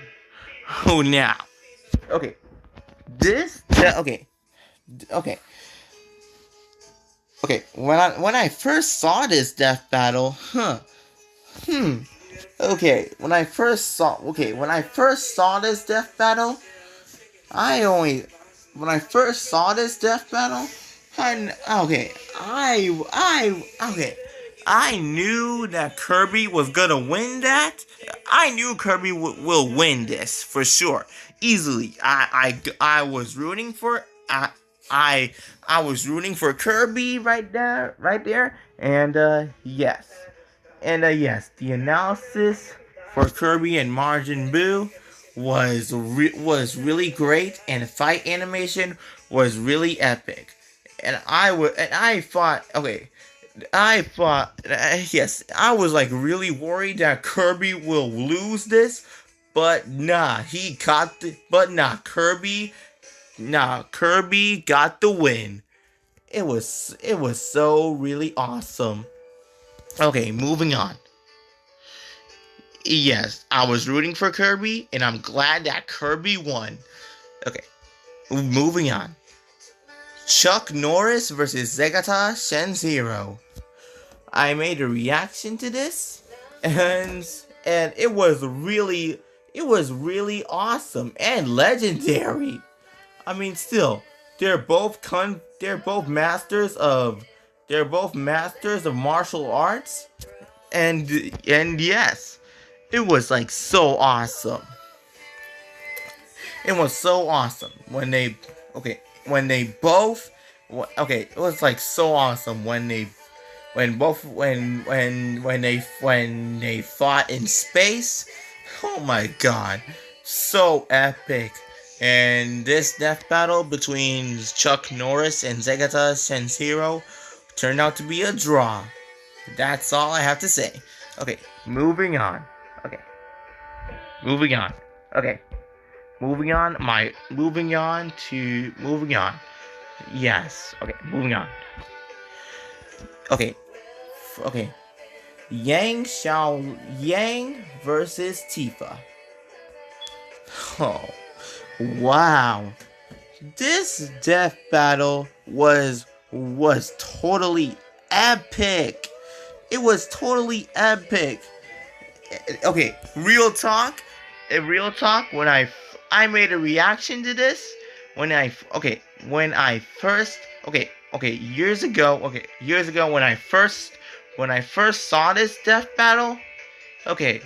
Oh, now, okay, okay, okay, okay. When I first saw this death battle, okay, when I first saw this death battle, I only when I first saw this death battle, okay, I knew that Kirby was gonna win that. I knew Kirby will win this for sure, easily. I was rooting for I I was rooting for Kirby right there, and yes. And yes, the analysis for Kirby and Majin Buu was really great, and the fight animation was really epic. I thought, yes, I was like really worried that Kirby will lose this, but Kirby got the win. It was so really awesome. Okay, moving on. Yes, I was rooting for Kirby, and I'm glad that Kirby won. Okay, moving on. Chuck Norris versus Zegata Shenzero. I made a reaction to this, and it was really awesome and legendary. I mean, still, they're both masters of martial arts, and yes, it was like so awesome. It was so awesome when they both it was like so awesome when they fought in space. Oh my god, so epic. And this death battle between Chuck Norris and Zegata Shenzero turned out to be a draw. That's all I have to say. Okay, moving on. Okay. Moving on. Okay. Moving on. Moving on. Yes. Okay, moving on. Okay. Okay. Yang versus Tifa. Oh. Wow. This death battle was totally epic. It was totally epic. Okay, real talk. When I made a reaction to this when I first years ago when I first saw this death battle. Okay,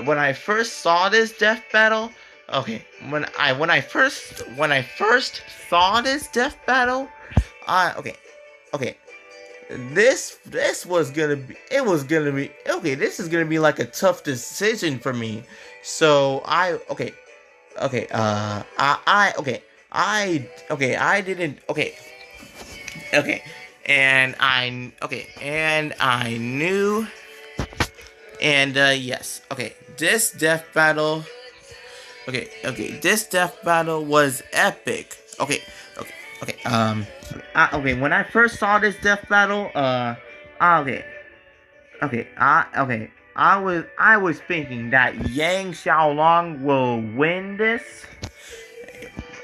when I first saw this death battle. Okay, when I first saw this death battle, okay. This was gonna be this is gonna be like a tough decision for me. So I didn't and I knew, and yes, this death battle this death battle was epic. When I first saw this death battle, I was thinking that Yang Xiaolong will win this.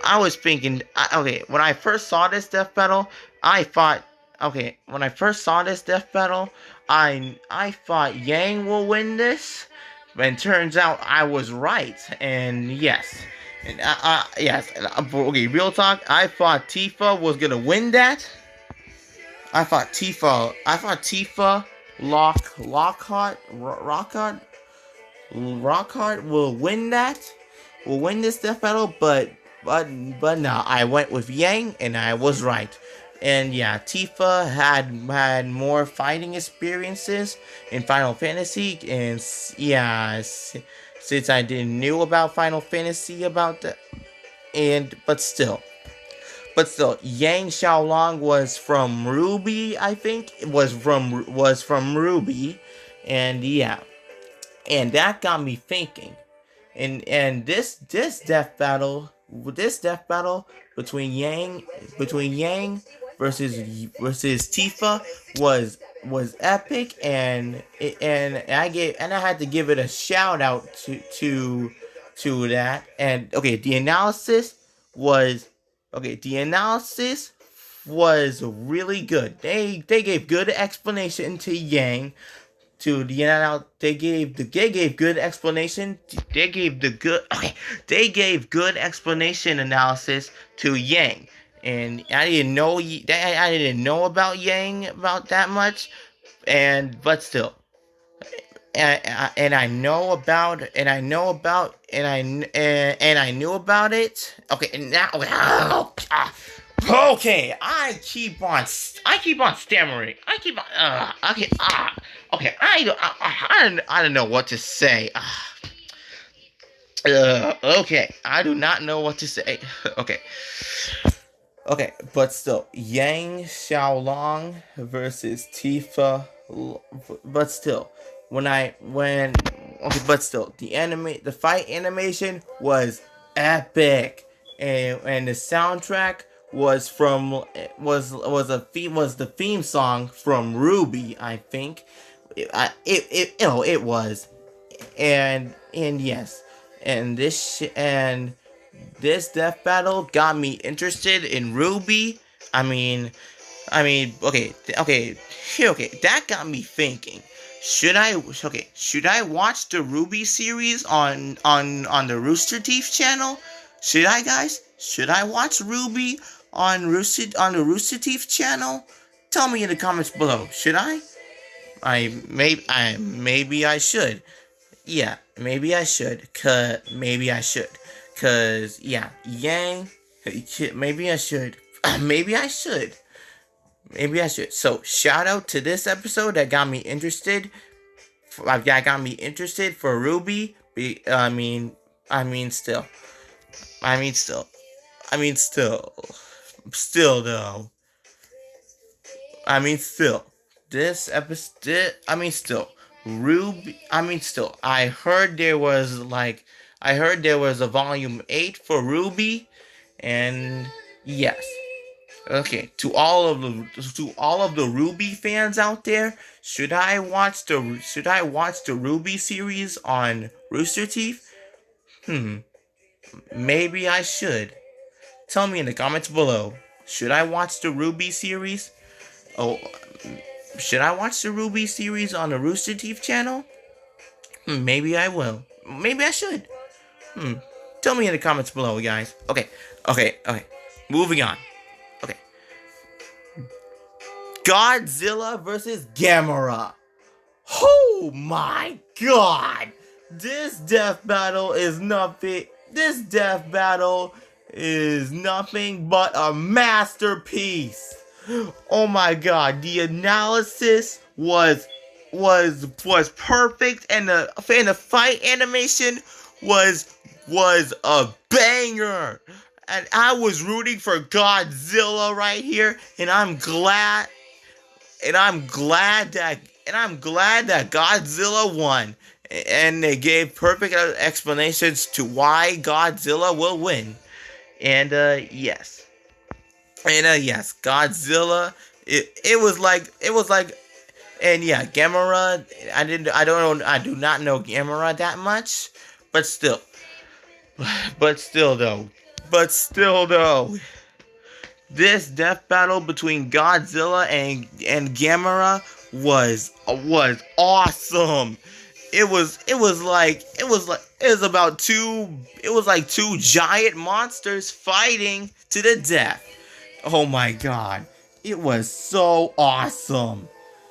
I was thinking, when I first saw this death battle, I thought, I thought Yang will win this. And turns out I was right, and yes. Yes. Okay, real talk. I thought Tifa was gonna win that. I thought Tifa, Lockhart will win that. Will win this death battle, but no, I went with Yang, and I was right. And yeah, Tifa had more fighting experiences in Final Fantasy, and yeah, since I didn't knew about Final Fantasy about that, and but still, Yang Xiaolong was from Ruby, I think. It was from Ruby, and yeah, and that got me thinking. And this death battle between Yang versus Tifa was epic, and I had to give it a shout out to that. And okay, the analysis was really good. They gave good explanation to Yang, to the they gave good explanation. They gave good explanation analysis to Yang, and I didn't know about Yang about that much, but still, and I know about and I know about and I knew about it. Okay, now okay, I keep on stammering. Okay, I don't know what to say. Okay, I do not know what to say. Okay. Okay, but still, Yang Xiaolong versus Tifa. But still, but still, the fight animation was epic, and the soundtrack was the theme song from Ruby, I think. It was, and yes, and this death battle got me interested in Ruby. I mean, okay. That got me thinking. Should I watch the Ruby series on the Rooster Teeth channel? Should I, guys? Should I watch Ruby on the Rooster Teeth channel? Tell me in the comments below. Should I? Maybe I should. Yeah, maybe I should. Cause yeah, Yang. Maybe I should. Maybe I should. Maybe I should. So shout out to this episode that got me interested. That got me interested for Ruby. I mean, still. I mean, still. I mean, still. Still though. I mean, still. This episode. I mean, still. Ruby. I mean, still. I heard there was a volume 8 for Ruby, and yes. Okay, to all of the Ruby fans out there, should I watch the Ruby series on Rooster Teeth? Maybe I should. Tell me in the comments below. Should I watch the Ruby series? Oh, should I watch the Ruby series on the Rooster Teeth channel? Maybe I will. Maybe I should. Tell me in the comments below, guys. Okay. Moving on. Okay. Godzilla versus Gamera. Oh my god! This death battle is nothing. This death battle is nothing but a masterpiece. Oh my god, the analysis was perfect, and the fight animation was a banger. And I was rooting for Godzilla right here, and I'm glad that Godzilla won, and they gave perfect explanations to why Godzilla will win. And yes, Godzilla. It was like, and yeah, Gamera. I do not know Gamera that much, but still though. This death battle between Godzilla and Gamera was awesome. It was like two giant monsters fighting to the death. Oh my god. It was so awesome.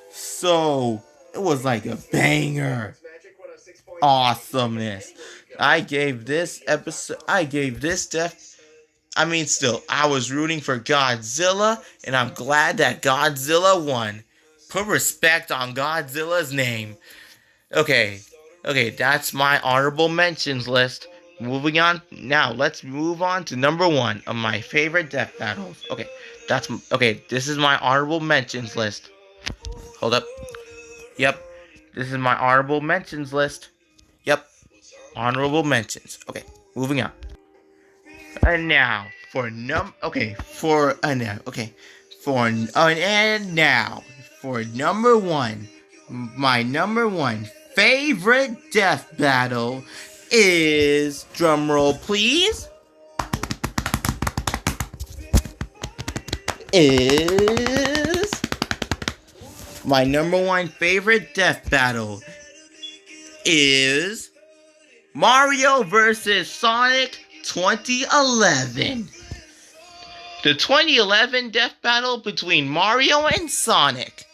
It was like a banger. Awesomeness. I gave this I mean, still, I was rooting for Godzilla, and I'm glad that Godzilla won. Put respect on Godzilla's name. Okay, that's my honorable mentions list. Moving on, now let's move on to number one of my favorite death battles. Okay, this is my honorable mentions list. Hold up. Yep, this is my honorable mentions list. Yep, honorable mentions. Okay, moving on. And now for number one, my number one favorite death battle is, drumroll please, is my number one favorite death battle is Mario vs. Sonic 2011. The 2011 death battle between Mario and Sonic.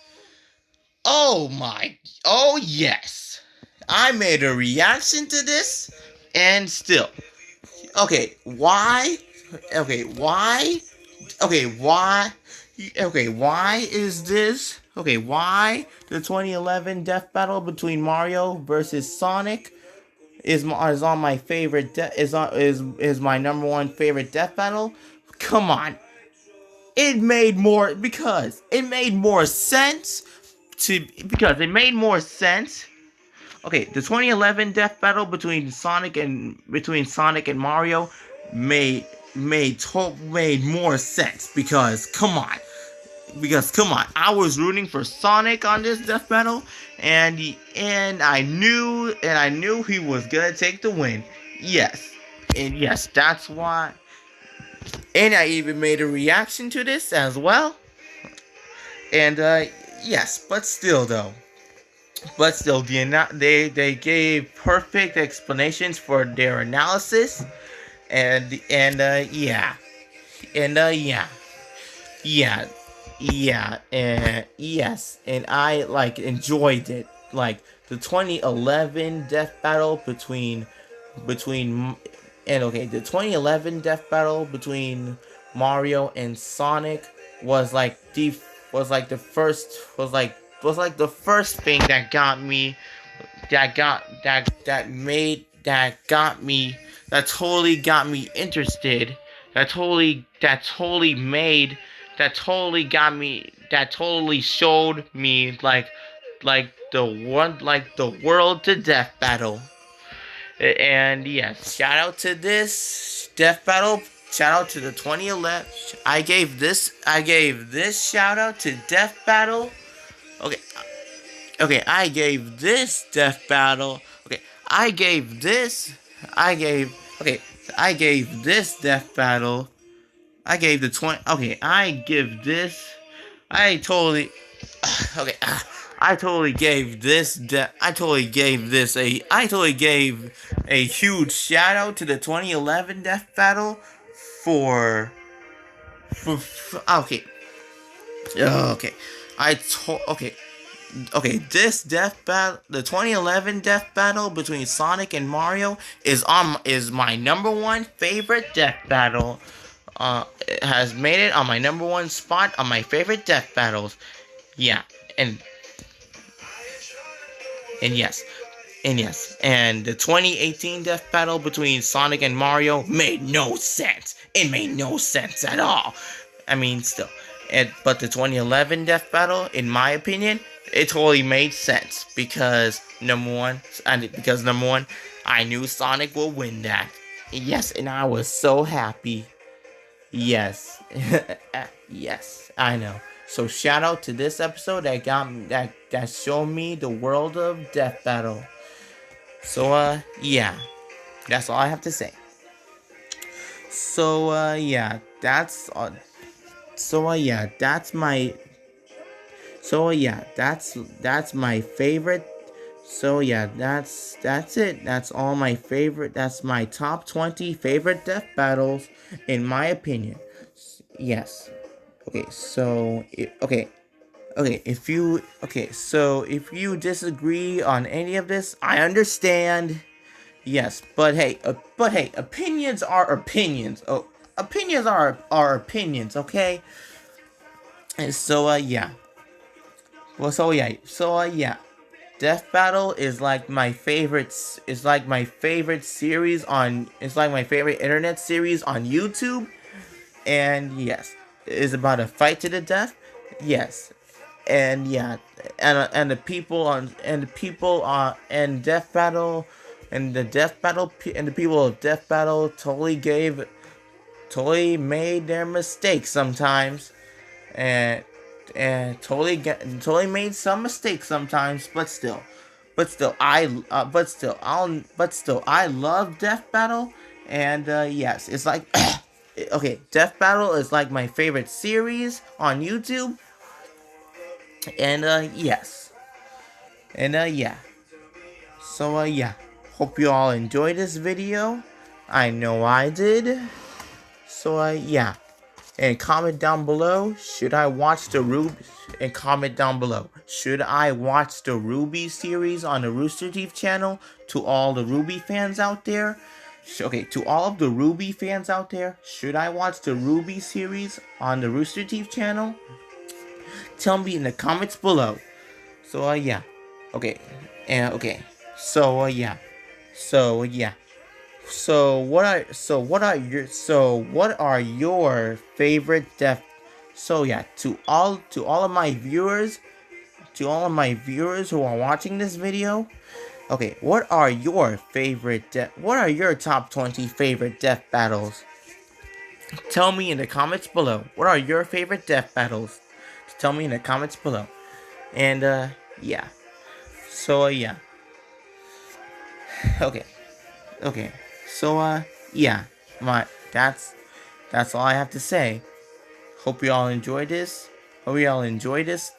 Oh yes. I made a reaction to this, and still. Okay, why? Okay, why? Okay, why? Okay, why is this? Okay, why the 2011 death battle between Mario versus Sonic is on my favorite is my number one favorite death battle? Come on. It made more sense. Okay, the 2011 death battle between Sonic and Mario made more sense because come on. I was rooting for Sonic on this death battle, and I knew he was gonna take the win. Yes, that's why. And I even made a reaction to this as well. And yes, but still, they gave perfect explanations for their analysis, and yeah, yes, and I enjoyed it. Like the 2011 death battle between the 2011 death battle between Mario and Sonic was like the first thing that got me that totally got me interested, that totally showed me the world to death battle. And yes, shout out to this death battle. Shout out to the 2011. I gave this shout out to death battle. Okay, I gave this death battle. I gave this death battle. I gave the 20. Okay, I totally. Okay, I totally gave a huge shout out to the 2011 death battle for okay. This death battle, the 2011 death battle between Sonic and Mario is my number one favorite death battle. It has made it on my number one spot on my favorite death battles. Yeah, and yes, and the 2018 death battle between Sonic and Mario made no sense. It made no sense at all. I mean, still, but the 2011 death battle, in my opinion, it totally made sense because number one, I knew Sonic would win that. Yes, and I was so happy. Yes, yes, I know. So shout out to this episode that showed me the world of death battle. So yeah, that's all I have to say. So yeah, that's my. So yeah, that's my favorite. So yeah, that's it. That's all my favorite. That's my top 20 favorite death battles in my opinion. Yes. Okay. So if you disagree on any of this, I understand. Yes, but hey, opinions are opinions. opinions are opinions, okay? And so yeah. Well, so yeah. Death Battle is like my favorite. Is like my favorite series on. It's like my favorite internet series on YouTube. And yes, it's about a fight to the death. Yes, and yeah, and the people on and the people and Death Battle, and the Death Battle and the people of Death Battle totally made their mistakes sometimes, and totally made some mistakes sometimes, but still I love Death Battle. And yes, it's like okay, Death Battle is like my favorite series on YouTube. And yes, and yeah, so yeah, hope you all enjoyed this video. I know I did. So yeah, and comment down below, should I watch the Ruby? And comment down below, should I watch the Ruby series on the Rooster Teeth channel? To all the Ruby fans out there, okay, to all of the Ruby fans out there, should I watch the Ruby series on the Rooster Teeth channel? Tell me in the comments below. So yeah, okay, and okay, so yeah, so yeah. What are your favorite death? So yeah, to all of my viewers, who are watching this video, okay, what are your what are your top 20 favorite death battles? Tell me in the comments below. What are your favorite death battles? Tell me in the comments below. And yeah. So yeah. Okay. Okay. So yeah. My that's all I have to say. Hope you all enjoyed this. Hope you all enjoyed this.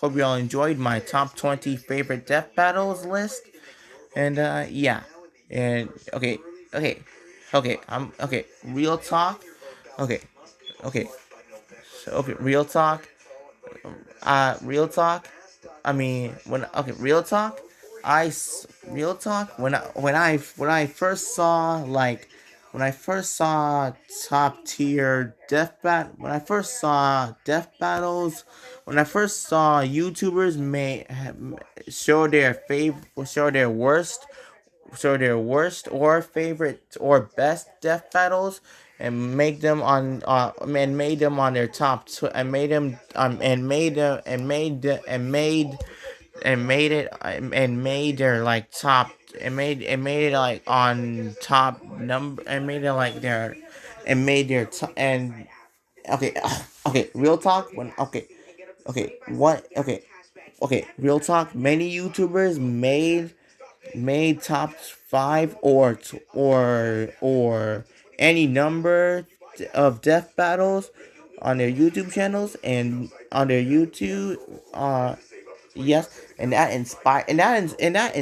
Hope you all enjoyed my top 20 favorite death battles list. And yeah. And okay. Okay. Real talk. Okay. Okay. So, okay. Real talk. Real talk. I mean, real talk. Real talk. When I first saw top tier when I first saw death battles, when I first saw YouTubers show their worst or favorite or best death battles, and make them on and made them on their top and made them and made and made and made and made it and made their like top and made it like on top number and made it like their and made their and okay. Okay, real talk. When okay what okay, real talk, many YouTubers made top 5 or any number of death battles on their YouTube channels and on their YouTube. Yes, and that inspired and that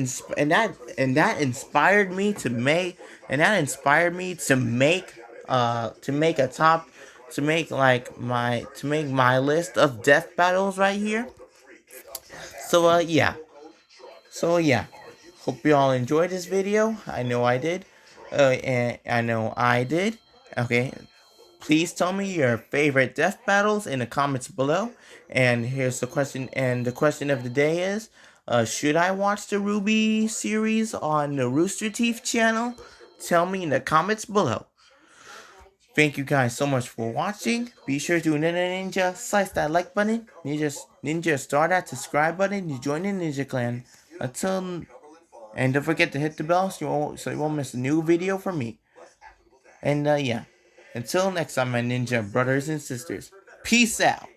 inspired me to make to make a top to make my list of death battles right here. So yeah. So yeah, hope you all enjoyed this video. I know I did. And I know I did. Okay, please tell me your favorite death battles in the comments below. And here's the question. And the question of the day is, should I watch the Ruby series on the Rooster Teeth channel? Tell me in the comments below. Thank you guys so much for watching. Be sure to Ninja slice that like button. Ninja star that subscribe button to join the Ninja Clan. And don't forget to hit the bell so you won't miss a new video from me. And yeah, until next time, my ninja brothers and sisters. Peace out.